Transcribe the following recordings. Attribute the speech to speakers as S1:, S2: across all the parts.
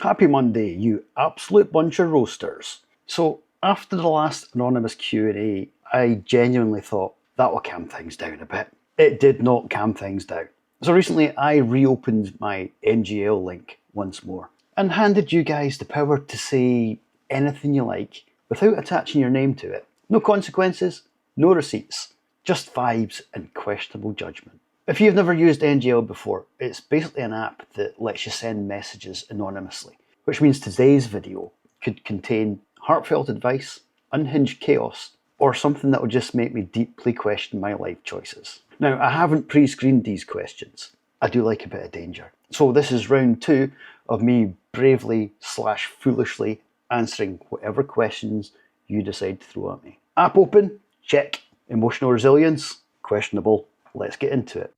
S1: Happy Monday, you absolute bunch of roasters. So after the last anonymous Q&A, I genuinely thought that will calm things down a bit. It did not calm things down. So recently I reopened my NGL link once more and handed you guys the power to say anything you like without attaching your name to it. No consequences, no receipts, just vibes and questionable judgment. If you've never used NGL before, it's basically an app that lets you send messages anonymously, which means today's video could contain heartfelt advice, unhinged chaos, or something that will just make me deeply question my life choices. Now, I haven't pre-screened these questions. I do like a bit of danger. So this is round 2 of me bravely/foolishly answering whatever questions you decide to throw at me. App open? Check. Emotional resilience? Questionable. Let's get into it.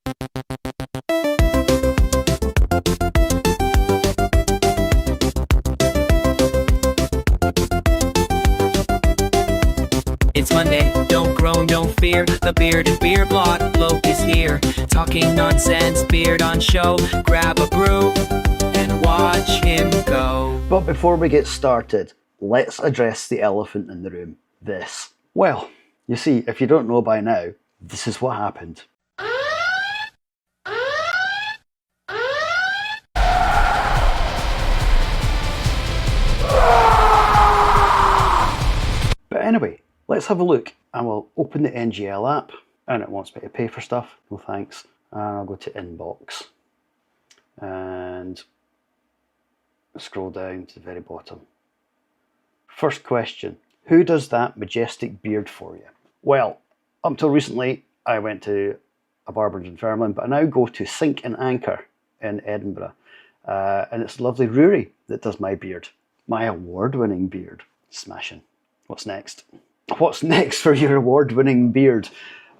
S2: It's Monday, don't groan, don't fear. The beard and beer blot bloke is here. Talking nonsense, beard on show. Grab a brew and watch him go.
S1: But before we get started, let's address the elephant in the room. This. Well, you see, if you don't know by now, this is what happened. But anyway, let's have a look. I will open the NGL app and it wants me to pay for stuff. No thanks. And I'll go to inbox and scroll down to the very bottom. First question. Who does that majestic beard for you? Well, up till recently, I went to a barber in Dunfermline, but I now go to Sink and Anchor in Edinburgh. And it's lovely Rory that does my beard. My award-winning beard. Smashing. What's next? What's next for your award-winning beard?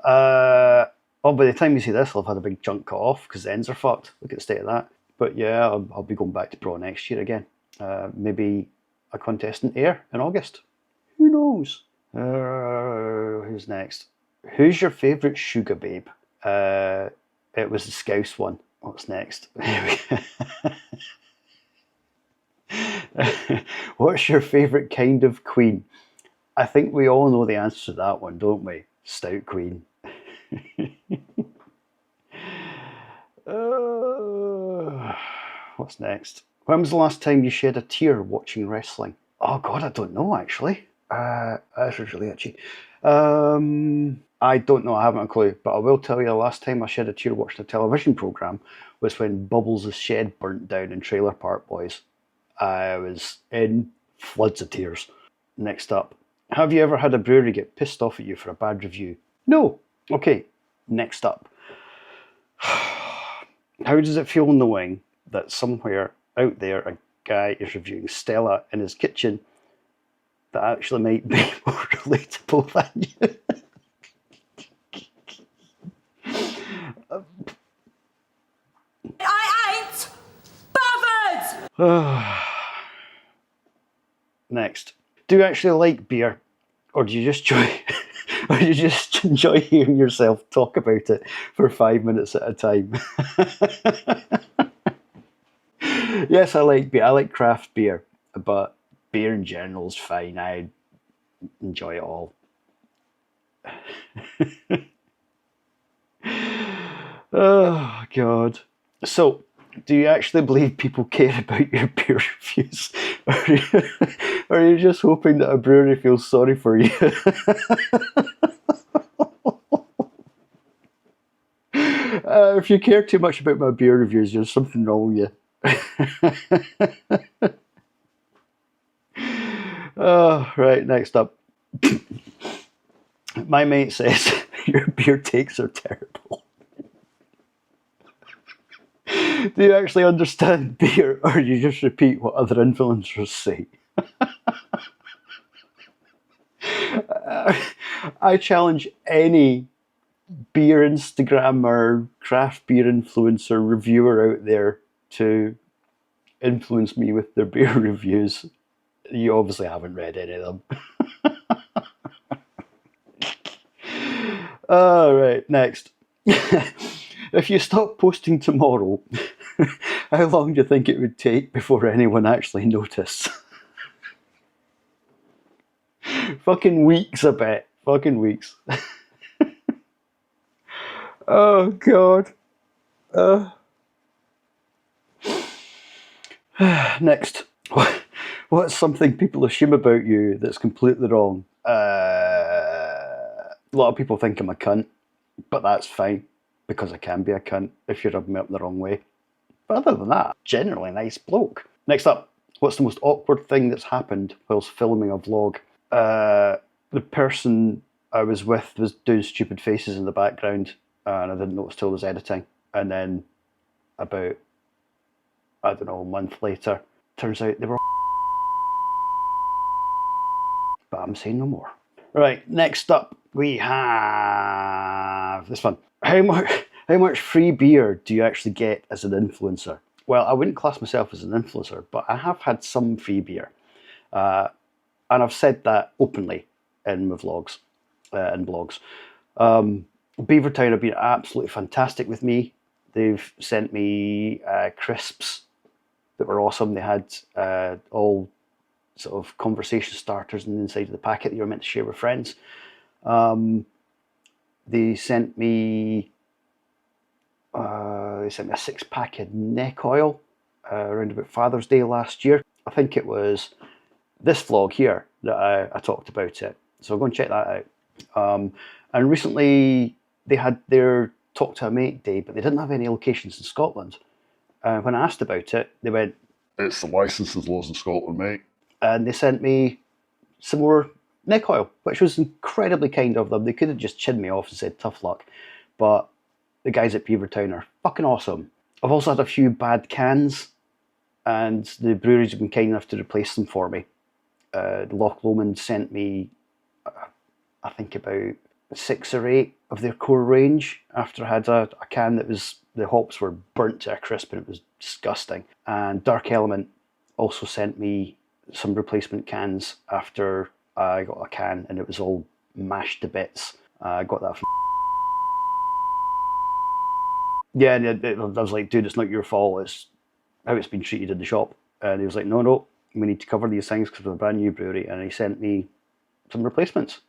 S1: By the time you see this, I'll have had a big chunk cut off because the ends are fucked. Look at the state of that. But yeah, I'll be going back to pro next year again. Maybe a contestant air in August. Who knows? Who's next? Who's your favourite sugar babe? It was the Scouse one. What's next? What's your favourite kind of queen? I think we all know the answer to that one, don't we? Stout queen. What's next? When was the last time you shed a tear watching wrestling? Oh God, I don't know actually. That's really itchy. I don't know, I haven't a clue, but I will tell you the last time I shed a tear watching a television programme was when Bubbles' shed burnt down in Trailer Park Boys. I was in floods of tears. Next up. Have you ever had a brewery get pissed off at you for a bad review? No. Okay, next up. How does it feel knowing that somewhere out there a guy is reviewing Stella in his kitchen that actually might be more relatable than you?
S3: I ain't bothered!
S1: Next. Do you actually like beer? Or do you just enjoy hearing yourself talk about it for 5 minutes at a time? Yes, I like beer. I like craft beer, but beer in general is fine. I enjoy it all. Oh, God. So, do you actually believe people care about your beer reviews? Or are you just hoping that a brewery feels sorry for you? If you care too much about my beer reviews, there's something wrong with you. Oh, right, next up. My mate says your beer takes are terrible. Do you actually understand beer, or do you just repeat what other influencers say? I challenge any beer Instagrammer, craft beer influencer, reviewer out there to influence me with their beer reviews. You obviously haven't read any of them. All right, next. If you stop posting tomorrow, How long do you think it would take before anyone actually noticed? Fucking weeks, I bet. Fucking weeks. Oh, God. Next. What's something people assume about you that's completely wrong? A lot of people think I'm a cunt, but that's fine, because I can be a cunt if you rub me up the wrong way. But other than that, generally nice bloke. Next up, what's the most awkward thing that's happened whilst filming a vlog? The person I was with was doing stupid faces in the background, and I didn't notice till I was editing. And then about, I don't know, a month later, turns out they were but I'm saying no more. Right, next up we have this one. How much free beer do you actually get as an influencer? Well, I wouldn't class myself as an influencer, but I have had some free beer. And I've said that openly in my vlogs and blogs. Beavertown have been absolutely fantastic with me. They've sent me crisps that were awesome. They had all sort of conversation starters in the inside of the packet that you were meant to share with friends. They sent me a 6-pack of neck oil around about Father's Day last year. I think it was this vlog here that I talked about it. So go and check that out. And recently they had their Talk to a Mate Day, but they didn't have any locations in Scotland. When I asked about it, they went, "It's the licensing laws in Scotland, mate." And they sent me some more neck oil, which was incredibly kind of them. They could have just chinned me off and said tough luck, but the guys at Beavertown are fucking awesome. I've also had a few bad cans, and the breweries have been kind enough to replace them for me. Loch Lomond sent me, I think, about 6 or 8 of their core range after I had a can that was, the hops were burnt to a crisp and it was disgusting. And Dark Element also sent me some replacement cans after I got a can and it was all mashed to bits. I got that from... Yeah, and I was like, dude, it's not your fault, it's how it's been treated in the shop. And he was like, no, we need to cover these things because we're a brand new brewery. And he sent me some replacements.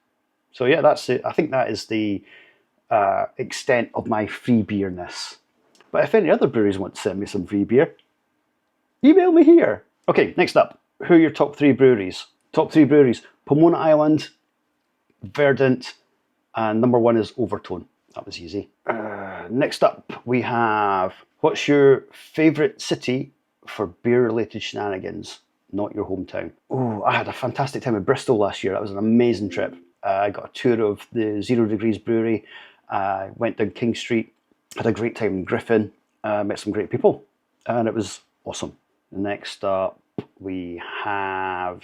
S1: So yeah, that's it. I think that is the extent of my free beerness. But if any other breweries want to send me some free beer, email me here. Okay, next up. Who are your top 3 breweries? Top 3 breweries. Pomona Island, Verdant, and number 1 is Overtone. That was easy. Next up, we have, what's your favourite city for beer-related shenanigans? Not your hometown. Oh, I had a fantastic time in Bristol last year. That was an amazing trip. I got a tour of the 0 Degrees Brewery. Went down King Street. Had a great time in Griffin. Met some great people. And it was awesome. Next up, we have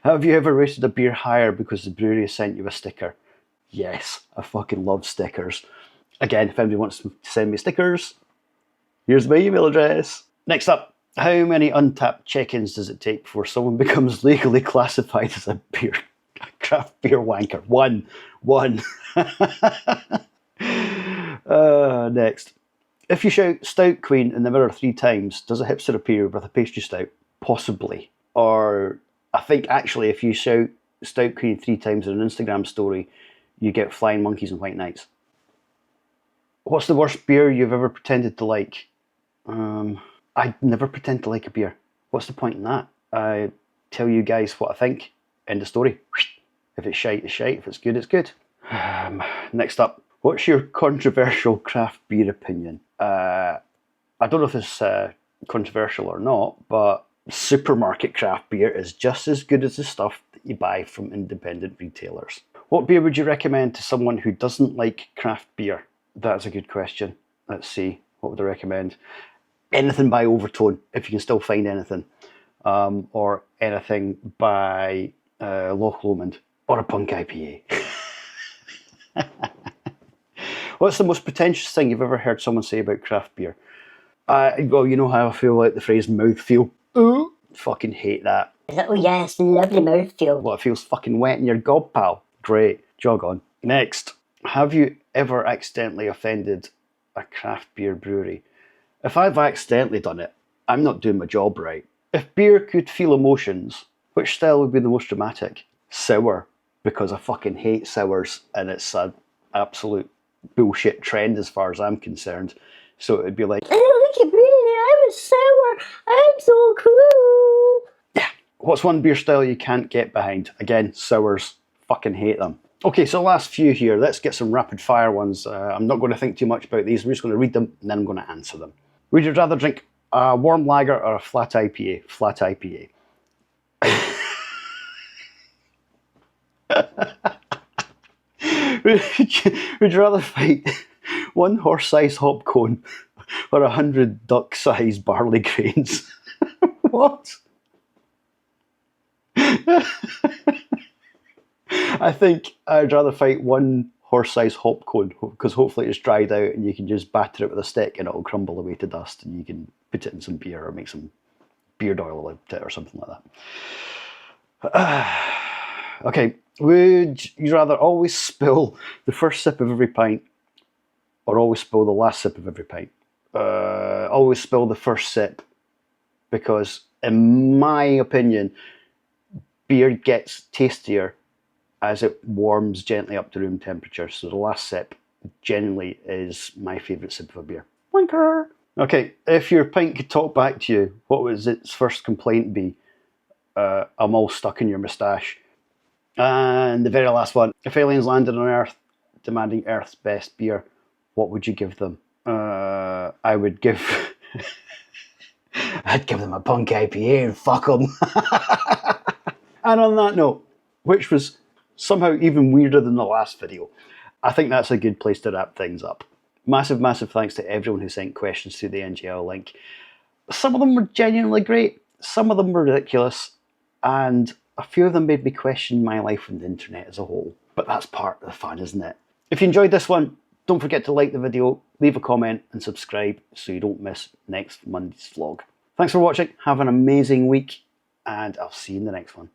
S1: you ever rated a beer higher because the brewery has sent you a sticker? Yes, I fucking love stickers. Again, if anybody wants to send me stickers, here's my email address. Next up, how many untapped check-ins does it take before someone becomes legally classified as a craft beer wanker? One. Next. If you shout Stout Queen in the mirror 3 times, does a hipster appear with a pastry stout? Possibly. Or I think actually if you shout Stout Queen 3 times in an Instagram story, you get flying monkeys and white knights. What's the worst beer you've ever pretended to like? I never pretend to like a beer. What's the point in that? I tell you guys what I think. End of story. If it's shite, it's shite. If it's good, it's good. Next up. What's your controversial craft beer opinion? I don't know if it's controversial or not, but supermarket craft beer is just as good as the stuff that you buy from independent retailers. What beer would you recommend to someone who doesn't like craft beer? That's a good question. Let's see. What would I recommend? Anything by Overtone, if you can still find anything. Or anything by Loch Lomond. Or a Punk IPA. What's the most pretentious thing you've ever heard someone say about craft beer? Well, you know how I feel like the phrase mouthfeel. Ooh, fucking hate that.
S3: Oh yes, lovely mouthfeel.
S1: Well, it feels fucking wet in your gob, pal. Great, jog on. Next, have you ever accidentally offended a craft beer brewery? If I've accidentally done it, I'm not doing my job right. If beer could feel emotions, which style would be the most dramatic? Sour, because I fucking hate sours and it's an absolute bullshit trend as far as I'm concerned. So it would be like,
S3: I don't like it really, I'm a sour, I'm so cool.
S1: yeah, what's one beer style you can't get behind? Again, sours, fucking hate them. Okay, so last few here, let's get some rapid fire ones. I'm not going to think too much about these, I'm just going to read them and then I'm going to answer them. Would you rather drink a warm lager or a flat IPA? Flat IPA. Would you rather fight one horse-sized hop cone or 100 duck-sized barley grains? What? I think I'd rather fight one horse-sized hop cone because hopefully it's dried out and you can just batter it with a stick and it'll crumble away to dust and you can put it in some beer or make some beard oil with it or something like that. Okay, would you rather always spill the first sip of every pint or always spill the last sip of every pint? Always spill the first sip because, in my opinion, beer gets tastier as it warms gently up to room temperature. So the last sip generally is my favourite sip of a beer. Winker! Okay, if your pint could talk back to you, what would its first complaint be? I'm all stuck in your moustache. And the very last one, if aliens landed on Earth demanding Earth's best beer, what would you give them? I would give... I'd give them a punk IPA and fuck them. And on that note, which was somehow even weirder than the last video, I think that's a good place to wrap things up. Massive, massive thanks to everyone who sent questions through the NGL link. Some of them were genuinely great, some of them were ridiculous, and a few of them made me question my life and the internet as a whole. But that's part of the fun, isn't it? If you enjoyed this one, don't forget to like the video, leave a comment and subscribe so you don't miss next Monday's vlog. Thanks for watching, have an amazing week, and I'll see you in the next one.